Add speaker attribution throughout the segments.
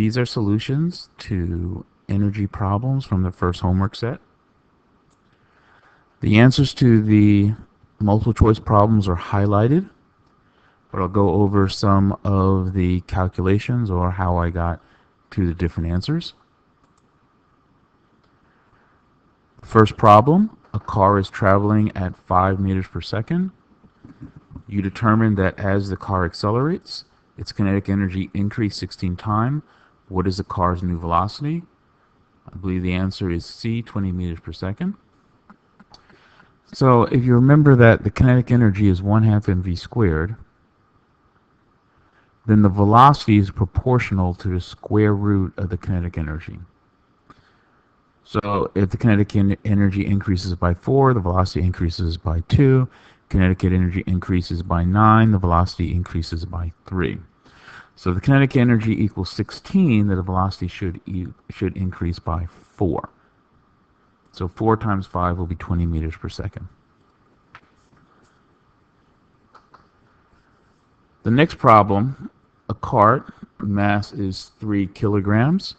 Speaker 1: These are solutions to energy problems from the first homework set. The answers to the multiple choice problems are highlighted, but I'll go over some of the calculations or how I got to the different answers. First problem, a car is traveling at 5 meters per second. You determine that as the car accelerates, its kinetic energy increased 16 times. What is the car's new velocity? I believe the answer is C, 20 meters per second. So if you remember that the kinetic energy is 1/2 mv squared, then the velocity is proportional to the square root of the kinetic energy. So if the kinetic energy increases by 4, the velocity increases by 2. Kinetic energy increases by 9, the velocity increases by 3. So the kinetic energy equals 16, that the velocity should increase by 4. So 4 times 5 will be 20 meters per second. The next problem, a cart, mass is 3 kilograms,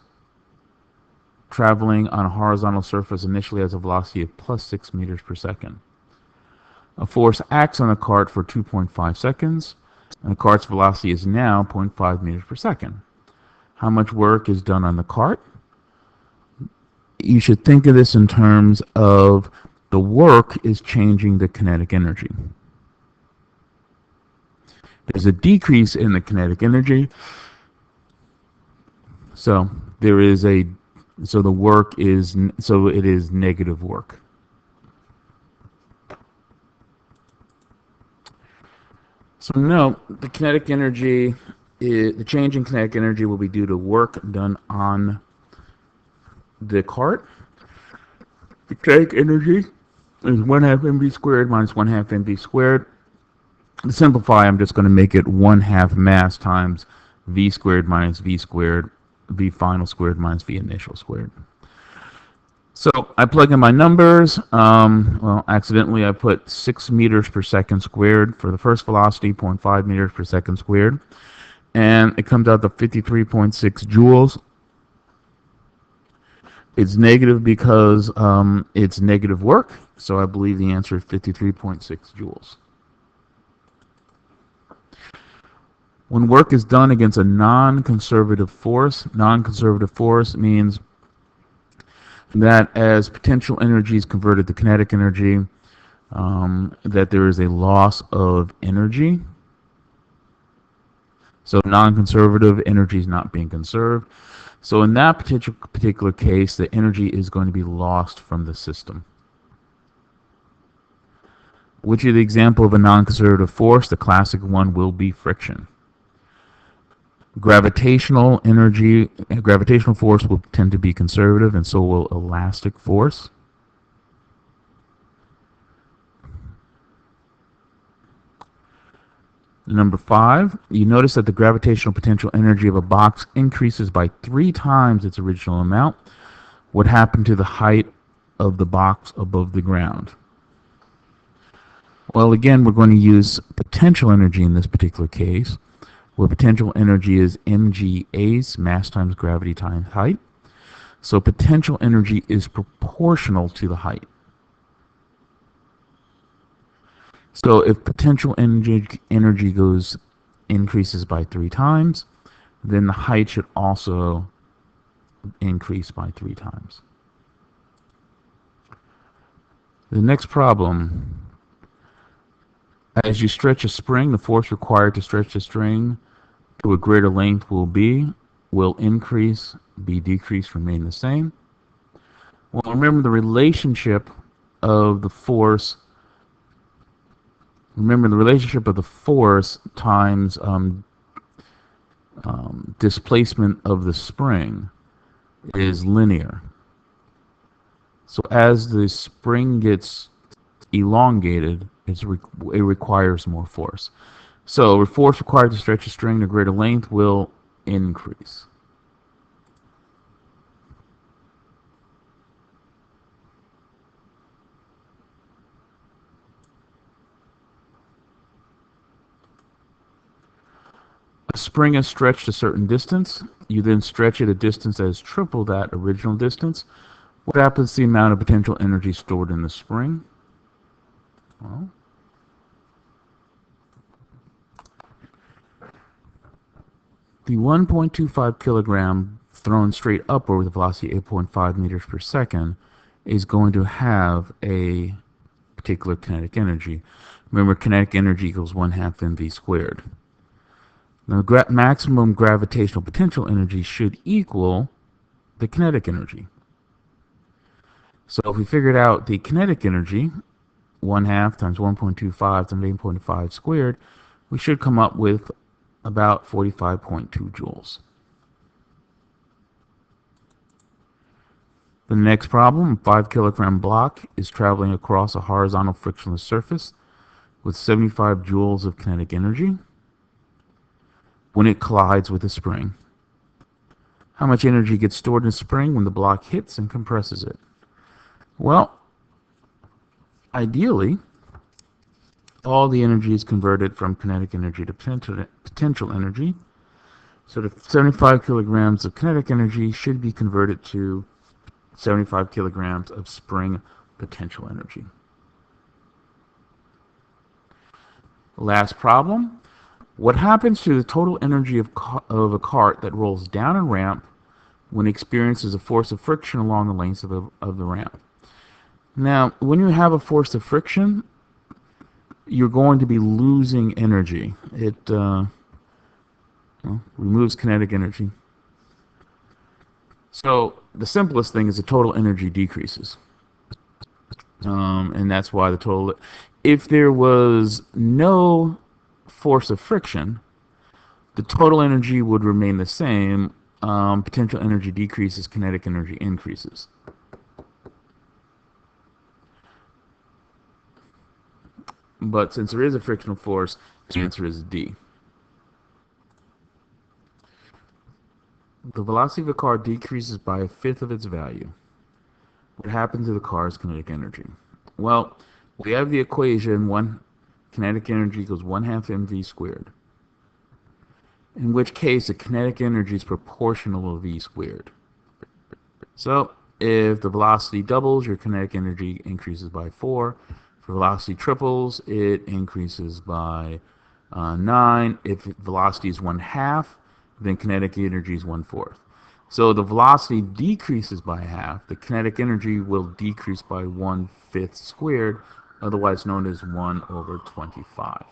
Speaker 1: traveling on a horizontal surface initially has a velocity of plus 6 meters per second. A force acts on the cart for 2.5 seconds, and the cart's velocity is now 0.5 meters per second. How much work is done on the cart? You should think of this in terms of the work is changing the kinetic energy. There's a decrease in the kinetic energy, so it is negative work. So note, the kinetic energy, the change in kinetic energy will be due to work done on the cart. The kinetic energy is 1/2 mv squared minus 1/2 mv squared. To simplify, I'm just going to make it 1/2 mass times v squared minus v squared, v final squared minus v initial squared. So I plug in my numbers. Well, accidentally I put 6 meters per second squared for the first velocity, 0.5 meters per second squared, and it comes out to 53.6 joules. It's negative because it's negative work, so I believe the answer is 53.6 joules. When work is done against a non-conservative force means that as potential energy is converted to kinetic energy, that there is a loss of energy. So non-conservative energy is not being conserved. So in that particular case, the energy is going to be lost from the system. Which is the example of a non-conservative force? The classic one will be friction. Gravitational force will tend to be conservative, and so will elastic force. Number 5, you notice that the gravitational potential energy of a box increases by 3 times its original amount. What happened to the height of the box above the ground? Well, again, we're going to use potential energy in this particular case, where potential energy is mgAs, mass times gravity times height. So potential energy is proportional to the height. So if potential energy increases by 3 times, then the height should also increase by 3 times. The next problem. As you stretch a spring, the force required to stretch the string to a greater length will increase, be decreased, remain the same. Well, remember the relationship of the force. Remember the relationship of the force times displacement of the spring is linear. So as the spring gets elongated, it requires more force. So the force required to stretch a string to greater length will increase. spring is stretched a certain distance. You then stretch it a distance that is triple that original distance. What happens to the amount of potential energy stored in the spring? Well, the 1.25 kilogram thrown straight upward with a velocity 8.5 meters per second is going to have a particular kinetic energy. Remember, kinetic energy equals 1/2 mv squared. Now, the maximum gravitational potential energy should equal the kinetic energy. So if we figured out the kinetic energy, 1/2 times 1.25 times 8.5 squared, we should come up with about 45.2 joules. The next problem, a 5 kilogram block is traveling across a horizontal frictionless surface with 75 joules of kinetic energy when it collides with a spring. How much energy gets stored in a spring when the block hits and compresses it? Well, ideally, all the energy is converted from kinetic energy to potential energy. So the 75 kilograms of kinetic energy should be converted to 75 kilograms of spring potential energy. Last problem. What happens to the total energy of a cart that rolls down a ramp when it experiences a force of friction along the length of the ramp? Now, when you have a force of friction, you're going to be losing energy. It removes kinetic energy. So the simplest thing is the total energy decreases. And that's why the total... If there was no force of friction, the total energy would remain the same. Potential energy decreases, kinetic energy increases. But since there is a frictional force, the answer is D. The velocity of a car decreases by 1/5 of its value. What happens to the car's kinetic energy? Well, we have the equation, kinetic energy equals 1/2 mv squared, in which case the kinetic energy is proportional to v squared. So if the velocity doubles, your kinetic energy increases by 4. If velocity triples, it increases by 9. If velocity is 1/2, then kinetic energy is 1/4. So the velocity decreases by half. The kinetic energy will decrease by 1/5 squared, otherwise known as 1/25.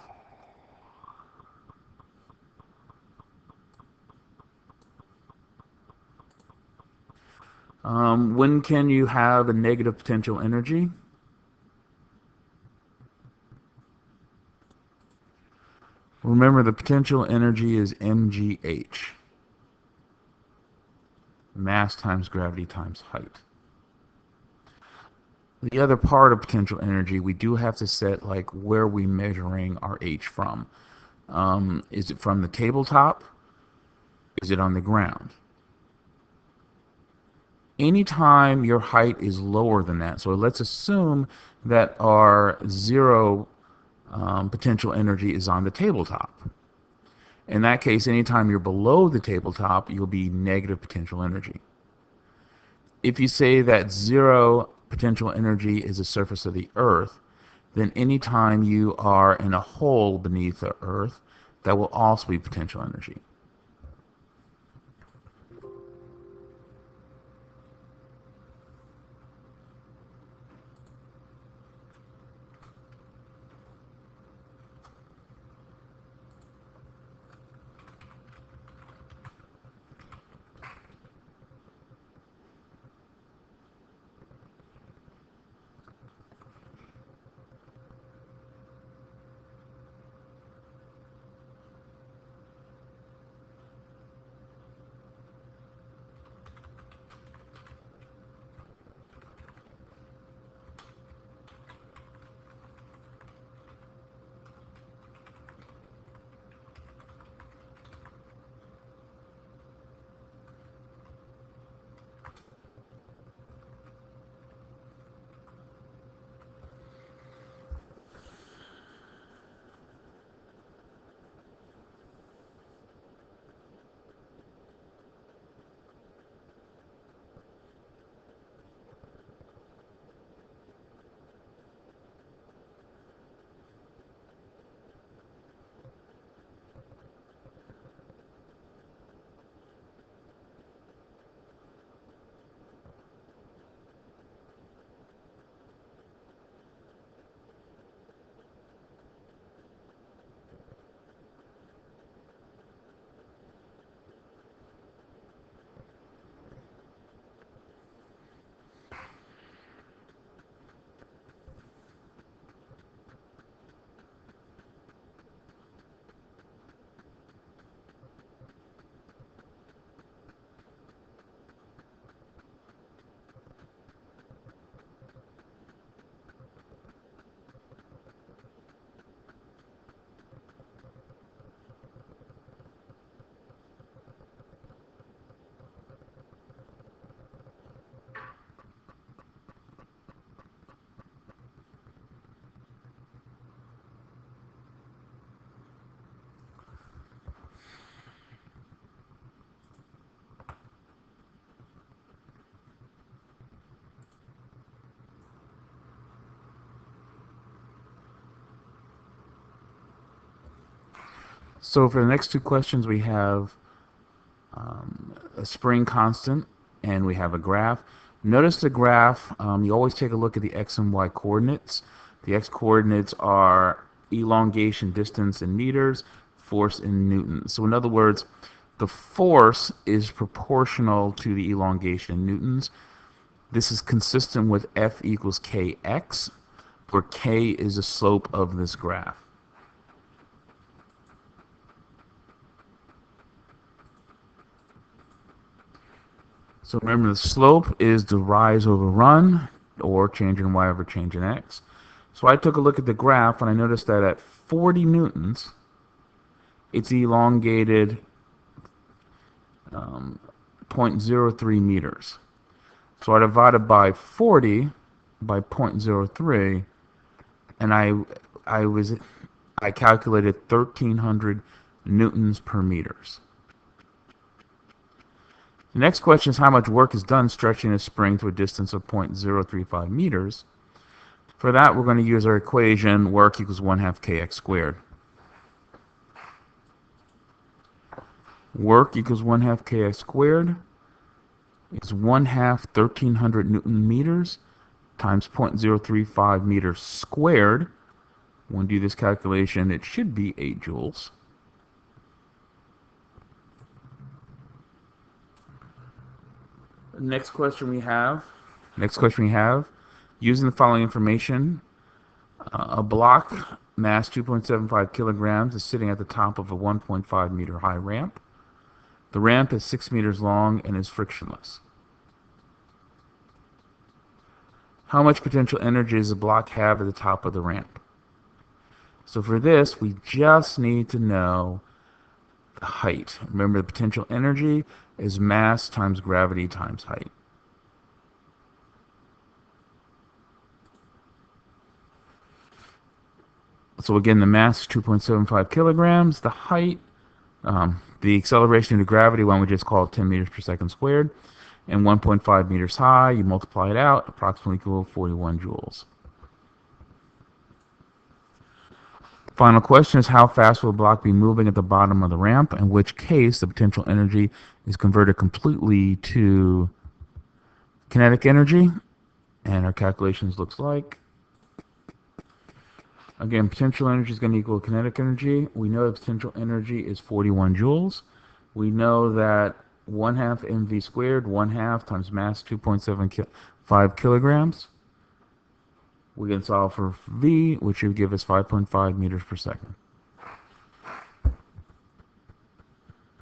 Speaker 1: When can you have a negative potential energy? Remember, the potential energy is mgh. Mass times gravity times height. The other part of potential energy, we do have to set like where we measuring our h from. Is it from the tabletop? Is it on the ground? Anytime your height is lower than that, so let's assume that our zero potential energy is on the tabletop. In that case, anytime you're below the tabletop, you'll be negative potential energy. If you say that zero potential energy is the surface of the Earth, then anytime you are in a hole beneath the Earth, that will also be potential energy. So for the next two questions, we have a spring constant, and we have a graph. Notice the graph, you always take a look at the x and y coordinates. The x coordinates are elongation, distance in meters, force in newtons. So in other words, the force is proportional to the elongation in newtons. This is consistent with F equals kx, where k is the slope of this graph. So remember, the slope is the rise over run, or change in y over change in x. So I took a look at the graph, and I noticed that at 40 newtons, it's elongated 0.03 meters. So I divided by 40 by 0.03, and I calculated 1,300 newtons per meters. The next question is how much work is done stretching a spring to a distance of 0.035 meters. For that, we're going to use our equation, work equals 1/2 kx squared. Work equals 1/2 kx squared is 1/2 1,300 Newton meters times 0.035 meters squared. When we do this calculation, it should be 8 joules. Next question we have, using the following information, a block mass 2.75 kilograms is sitting at the top of a 1.5 meter high ramp. The ramp is 6 meters long and is frictionless. How much potential energy does the block have at the top of the ramp? So for this, we just need to know the height. Remember, the potential energy is mass times gravity times height. So again, the mass is 2.75 kilograms. The height, the acceleration due to gravity, one we just call it 10 meters per second squared, and 1.5 meters high. You multiply it out, approximately equal 41 joules. Final question is how fast will the block be moving at the bottom of the ramp, in which case the potential energy is converted completely to kinetic energy, and our calculations looks like, again, potential energy is going to equal kinetic energy. We know that potential energy is 41 joules. We know that 1/2 mv squared, 1/2 times mass 2.75 kilograms. We can solve for v, which would give us 5.5 meters per second.